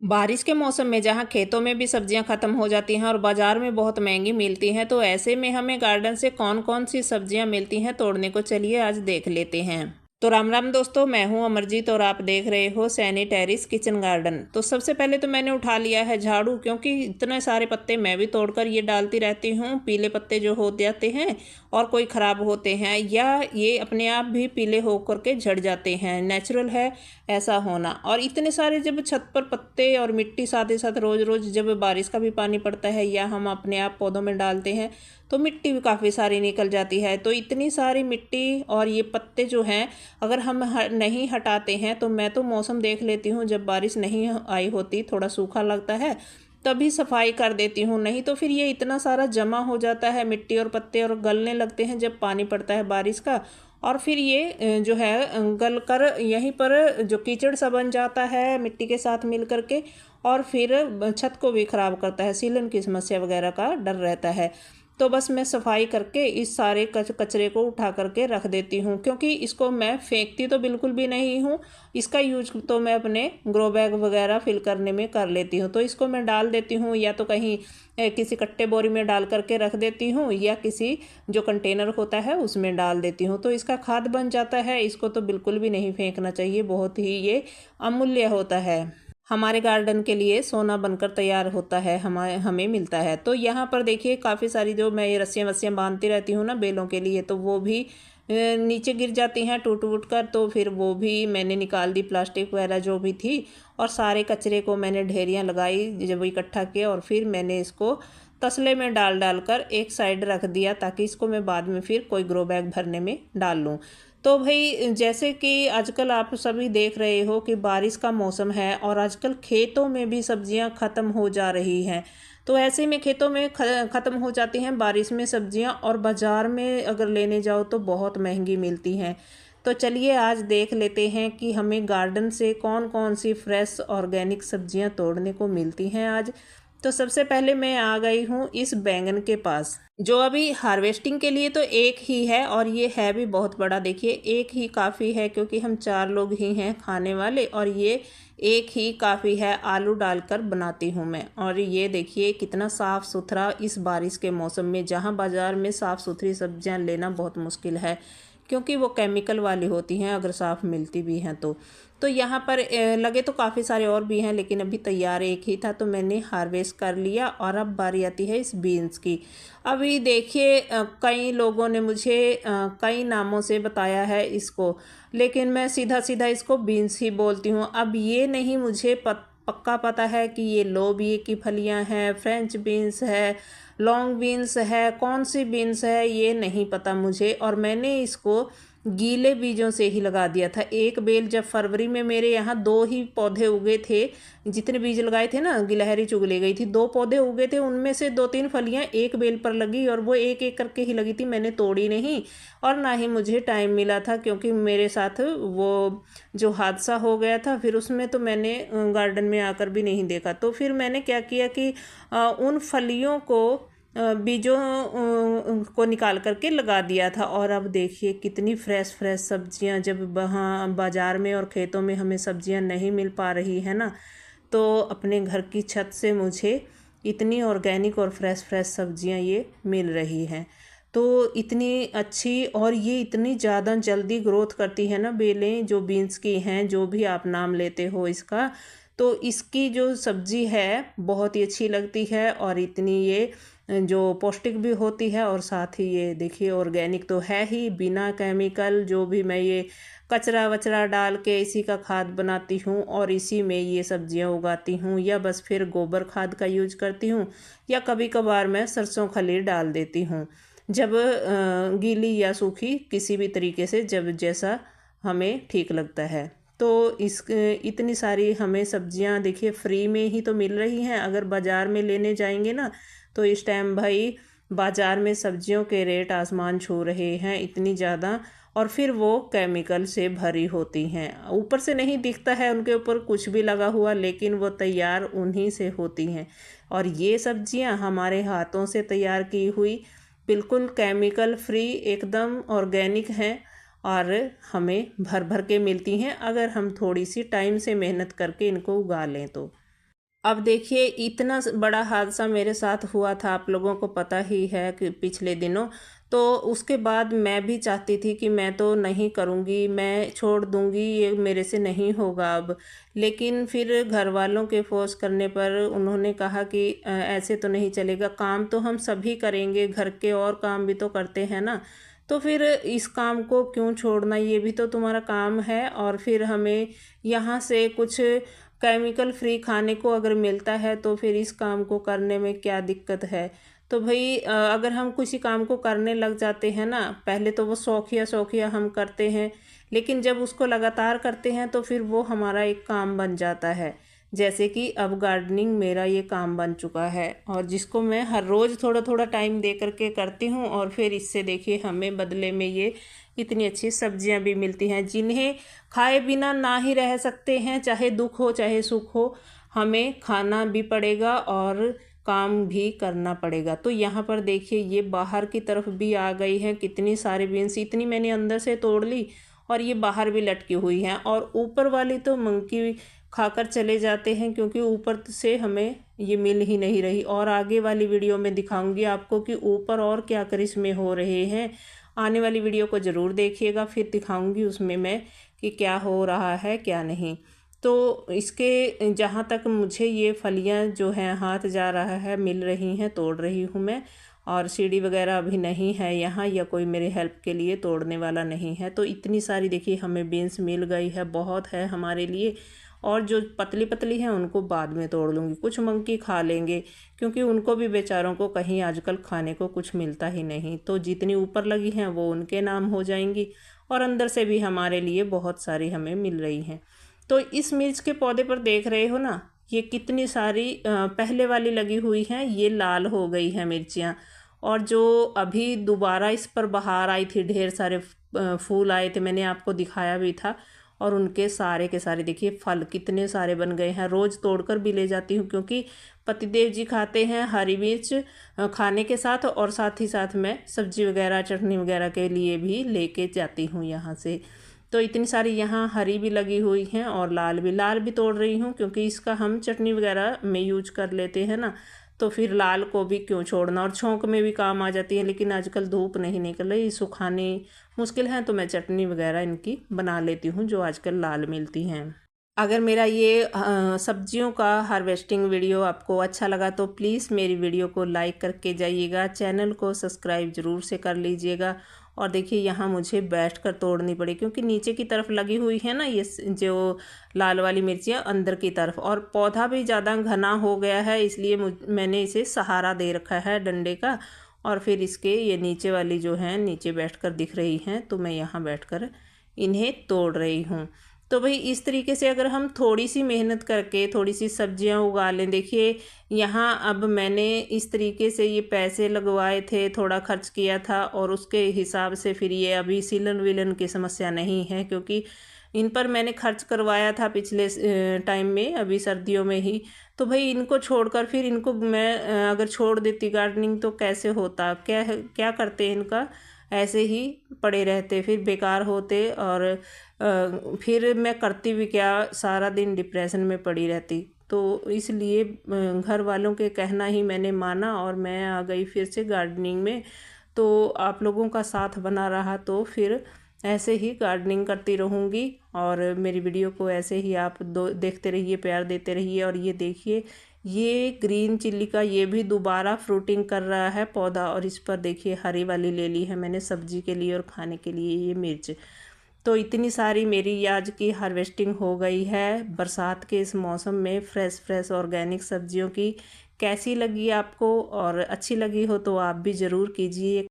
बारिश के मौसम में जहाँ खेतों में भी सब्जियां खत्म हो जाती हैं और बाजार में बहुत महंगी मिलती हैं, तो ऐसे में हमें गार्डन से कौन कौन सी सब्जियां मिलती हैं तोड़ने को, चलिए आज देख लेते हैं। तो राम राम दोस्तों, मैं हूं अमरजीत और आप देख रहे हो सैनी टेरिस किचन गार्डन। तो सबसे पहले तो मैंने उठा लिया है झाड़ू, क्योंकि इतने सारे पत्ते मैं भी तोड़कर ये डालती रहती हूँ। पीले पत्ते जो हो जाते हैं और कोई ख़राब होते हैं, या ये अपने आप भी पीले होकर के झड़ जाते हैं, नेचुरल है ऐसा होना। और इतने सारे जब छत पर पत्ते और मिट्टी साथ ही साथ रोज़ रोज़ जब बारिश का भी पानी पड़ता है या हम अपने आप पौधों में डालते हैं, तो मिट्टी भी काफ़ी सारी निकल जाती है। तो इतनी सारी मिट्टी और ये पत्ते जो हैं, अगर हम नहीं हटाते हैं, तो मैं तो मौसम देख लेती हूँ, जब बारिश नहीं आई होती थोड़ा सूखा लगता है तभी सफाई कर देती हूँ। नहीं तो फिर ये इतना सारा जमा हो जाता है मिट्टी और पत्ते, और गलने लगते हैं जब पानी पड़ता है बारिश का। और फिर ये जो है गल कर यहीं पर जो कीचड़ सा बन जाता है मिट्टी के साथ मिल करके, और फिर छत को भी ख़राब करता है, सीलन की समस्या वगैरह का डर रहता है। तो बस मैं सफाई करके इस सारे कचरे को उठा करके रख देती हूँ, क्योंकि इसको मैं फेंकती तो बिल्कुल भी नहीं हूँ। इसका यूज तो मैं अपने ग्रो बैग वगैरह फिल करने में कर लेती हूँ। तो इसको मैं डाल देती हूँ, या तो कहीं किसी कट्टे बोरी में डाल करके रख देती हूँ, या किसी जो कंटेनर होता है उसमें डाल देती हूँ, तो इसका खाद बन जाता है। इसको तो बिल्कुल भी नहीं फेंकना चाहिए, बहुत ही ये अमूल्य होता है, हमारे गार्डन के लिए सोना बनकर तैयार होता है, हमें मिलता है। तो यहाँ पर देखिए काफ़ी सारी जो मैं ये रस्सियाँ वस्सियाँ बांधती रहती हूँ ना बेलों के लिए, तो वो भी नीचे गिर जाती हैं टूट वूट कर। तो फिर वो भी मैंने निकाल दी, प्लास्टिक वगैरह जो भी थी, और सारे कचरे को मैंने ढेरियाँ लगाई जब इकट्ठा किया, और फिर मैंने इसको तसले में डाल डाल कर एक साइड रख दिया, ताकि इसको मैं बाद में फिर कोई ग्रो बैग भरने में डाल लूँ। तो भाई जैसे कि आजकल आप सभी देख रहे हो कि बारिश का मौसम है, और आजकल खेतों में भी सब्जियां ख़त्म हो जा रही हैं। तो ऐसे में खेतों में ख़त्म हो जाती हैं बारिश में सब्जियां, और बाज़ार में अगर लेने जाओ तो बहुत महंगी मिलती हैं। तो चलिए आज देख लेते हैं कि हमें गार्डन से कौन कौन सी फ्रेश ऑर्गेनिक सब्जियां तोड़ने को मिलती हैं आज। तो सबसे पहले मैं आ गई हूँ इस बैंगन के पास, जो अभी हार्वेस्टिंग के लिए तो एक ही है, और ये है भी बहुत बड़ा। देखिए एक ही काफ़ी है, क्योंकि हम 4 लोग ही हैं खाने वाले, और ये एक ही काफ़ी है। आलू डालकर बनाती हूँ मैं। और ये देखिए कितना साफ़ सुथरा इस बारिश के मौसम में, जहाँ बाज़ार में साफ़ सुथरी सब्जियाँ लेना बहुत मुश्किल है, क्योंकि वो केमिकल वाली होती हैं, अगर साफ़ मिलती भी हैं तो यहाँ पर लगे तो काफ़ी सारे और भी हैं, लेकिन अभी तैयार एक ही था, तो मैंने हार्वेस्ट कर लिया। और अब बारी आती है इस बीन्स की। अभी देखिए कई लोगों ने मुझे कई नामों से बताया है इसको, लेकिन मैं सीधा सीधा इसको बीन्स ही बोलती हूँ। अब ये नहीं मुझे पक्का पता है कि ये लोबिया की फलियाँ हैं, फ्रेंच बीन्स है, लॉन्ग बीन्स है, कौन सी बीन्स है ये नहीं पता मुझे। और मैंने इसको गीले बीजों से ही लगा दिया था। एक बेल जब फरवरी में मेरे यहाँ 2 ही पौधे उगे थे, जितने बीज लगाए थे ना गिलहरी चुग ले गई थी। 2 पौधे उगे थे, उनमें से 2-3 फलियाँ एक बेल पर लगी, और वो एक एक करके ही लगी थी, मैंने तोड़ी नहीं। और ना ही मुझे टाइम मिला था, क्योंकि मेरे साथ वो जो हादसा हो गया था, फिर उसमें तो मैंने गार्डन में आकर भी नहीं देखा। तो फिर मैंने क्या किया कि उन फलियों को बीजों को निकाल करके लगा दिया था। और अब देखिए कितनी फ्रेश फ्रेश सब्जियां, जब वहाँ बाज़ार में और खेतों में हमें सब्जियां नहीं मिल पा रही है ना, तो अपने घर की छत से मुझे इतनी ऑर्गेनिक और फ्रेश फ्रेश सब्जियां ये मिल रही हैं। तो इतनी अच्छी, और ये इतनी ज़्यादा जल्दी ग्रोथ करती है ना बेलें, जो बीन्स की हैं, जो भी आप नाम लेते हो इसका। तो इसकी जो सब्ज़ी है बहुत ही अच्छी लगती है, और इतनी ये जो पौष्टिक भी होती है, और साथ ही ये देखिए ऑर्गेनिक तो है ही, बिना केमिकल। जो भी मैं ये कचरा वचरा डाल के इसी का खाद बनाती हूँ, और इसी में ये सब्जियाँ उगाती हूँ, या बस फिर गोबर खाद का यूज करती हूँ, या कभी कभार मैं सरसों खली डाल देती हूँ, जब गीली या सूखी किसी भी तरीके से, जब जैसा हमें ठीक लगता है। तो इस इतनी सारी हमें सब्जियां देखिए फ्री में ही तो मिल रही हैं। अगर बाज़ार में लेने जाएंगे ना, तो इस टाइम भाई बाज़ार में सब्जियों के रेट आसमान छू रहे हैं, इतनी ज़्यादा। और फिर वो केमिकल से भरी होती हैं, ऊपर से नहीं दिखता है उनके ऊपर कुछ भी लगा हुआ, लेकिन वो तैयार उन्हीं से होती हैं। और ये सब्जियां हमारे हाथों से तैयार की हुई, बिल्कुल केमिकल फ्री, एकदम ऑर्गेनिक हैं, और हमें भर भर के मिलती हैं, अगर हम थोड़ी सी टाइम से मेहनत करके इनको उगा लें तो। अब देखिए इतना बड़ा हादसा मेरे साथ हुआ था, आप लोगों को पता ही है कि पिछले दिनों। तो उसके बाद मैं भी चाहती थी कि मैं तो नहीं करूँगी, मैं छोड़ दूँगी, ये मेरे से नहीं होगा अब। लेकिन फिर घर वालों के फ़ोर्स करने पर उन्होंने कहा कि ऐसे तो नहीं चलेगा, काम तो हम सभी करेंगे, घर के और काम भी तो करते हैं ना। तो फिर इस काम को क्यों छोड़ना, ये भी तो तुम्हारा काम है। और फिर हमें यहाँ से कुछ केमिकल फ्री खाने को अगर मिलता है तो फिर इस काम को करने में क्या दिक्कत है। तो भाई अगर हम किसी काम को करने लग जाते हैं ना, पहले तो वो शौकिया शौकिया हम करते हैं, लेकिन जब उसको लगातार करते हैं तो फिर वो हमारा एक काम बन जाता है। जैसे कि अब गार्डनिंग मेरा ये काम बन चुका है, और जिसको मैं हर रोज़ थोड़ा थोड़ा टाइम दे करके करती हूँ, और फिर इससे देखिए हमें बदले में ये इतनी अच्छी सब्जियां भी मिलती हैं, जिन्हें खाए बिना ना ही रह सकते हैं, चाहे दुख हो चाहे सुख हो, हमें खाना भी पड़ेगा और काम भी करना पड़ेगा। तो यहाँ पर देखिए ये बाहर की तरफ भी आ गई है, कितनी सारी बीन्स, इतनी मैंने अंदर से तोड़ ली और ये बाहर भी लटकी हुई हैं। और ऊपर वाली तो मंकी खाकर चले जाते हैं, क्योंकि ऊपर से हमें ये मिल ही नहीं रही। और आगे वाली वीडियो में दिखाऊंगी आपको कि ऊपर और क्या करिश्मे हो रहे हैं। आने वाली वीडियो को ज़रूर देखिएगा, फिर दिखाऊंगी उसमें मैं कि क्या हो रहा है क्या नहीं। तो इसके जहाँ तक मुझे ये फलियाँ जो हैं हाथ जा रहा है, मिल रही हैं, तोड़ रही हूँ मैं। और सीढ़ी वगैरह अभी नहीं है यहाँ, या कोई मेरे हेल्प के लिए तोड़ने वाला नहीं है। तो इतनी सारी देखिए हमें बीन्स मिल गई है, बहुत है हमारे लिए। और जो पतली पतली हैं उनको बाद में तोड़ लूँगी, कुछ मंकी खा लेंगे, क्योंकि उनको भी बेचारों को कहीं आजकल खाने को कुछ मिलता ही नहीं। तो जितनी ऊपर लगी हैं वो उनके नाम हो जाएंगी, और अंदर से भी हमारे लिए बहुत सारी हमें मिल रही हैं। तो इस मिर्च के पौधे पर देख रहे हो ना, ये कितनी सारी पहले वाली लगी हुई हैं, ये लाल हो गई हैं मिर्चियाँ। और जो अभी दोबारा इस पर बहार आई थी, ढेर सारे फूल आए थे, मैंने आपको दिखाया भी था। और उनके सारे के सारे देखिए फल कितने सारे बन गए हैं। रोज़ तोड़कर भी ले जाती हूँ, क्योंकि पतिदेव जी खाते हैं हरी मिर्च खाने के साथ, और साथ ही साथ मैं सब्जी वगैरह चटनी वगैरह के लिए भी लेके जाती हूँ यहाँ से। तो इतनी सारी यहाँ हरी भी लगी हुई हैं और लाल भी। लाल भी तोड़ रही हूँ, क्योंकि इसका हम चटनी वगैरह में यूज कर लेते हैं ना, तो फिर लाल को भी क्यों छोड़ना। और छौंक में भी काम आ जाती है, लेकिन आजकल धूप नहीं निकल रही, सुखाने मुश्किल है, तो मैं चटनी वगैरह इनकी बना लेती हूँ जो आजकल लाल मिलती हैं। अगर मेरा ये सब्जियों का हार्वेस्टिंग वीडियो आपको अच्छा लगा तो प्लीज़ मेरी वीडियो को लाइक करके जाइएगा, चैनल को सब्सक्राइब ज़रूर से कर लीजिएगा। और देखिए यहाँ मुझे बैठकर तोड़नी पड़ी, क्योंकि नीचे की तरफ लगी हुई है ना ये जो लाल वाली मिर्चियाँ अंदर की तरफ, और पौधा भी ज़्यादा घना हो गया है, इसलिए मैंने इसे सहारा दे रखा है डंडे का। और फिर इसके ये नीचे वाली जो हैं नीचे बैठकर दिख रही हैं, तो मैं यहाँ बैठकर इन्हें तोड़ रही हूँ। तो भाई इस तरीके से अगर हम थोड़ी सी मेहनत करके थोड़ी सी सब्जियां उगा लें। देखिए यहाँ अब मैंने इस तरीके से ये पैसे लगवाए थे, थोड़ा खर्च किया था, और उसके हिसाब से फिर ये अभी सीलन विलन की समस्या नहीं है, क्योंकि इन पर मैंने खर्च करवाया था पिछले टाइम में, अभी सर्दियों में ही। तो भाई इनको छोड़कर फिर इनको मैं अगर छोड़ देती गार्डनिंग तो कैसे होता, क्या क्या करते इनका, ऐसे ही पड़े रहते, फिर बेकार होते। और फिर मैं करती भी क्या, सारा दिन डिप्रेशन में पड़ी रहती। तो इसलिए घर वालों के कहना ही मैंने माना, और मैं आ गई फिर से गार्डनिंग में। तो आप लोगों का साथ बना रहा तो फिर ऐसे ही गार्डनिंग करती रहूँगी। और मेरी वीडियो को ऐसे ही आप देखते रहिए, प्यार देते रहिए। और ये देखिए ये ग्रीन चिल्ली का ये भी दोबारा फ्रूटिंग कर रहा है पौधा, और इस पर देखिए हरी वाली ले ली है मैंने सब्जी के लिए और खाने के लिए ये मिर्च। तो इतनी सारी मेरी आज की हार्वेस्टिंग हो गई है बरसात के इस मौसम में, फ्रेश फ्रेश ऑर्गेनिक सब्जियों की। कैसी लगी आपको, और अच्छी लगी हो तो आप भी ज़रूर कीजिए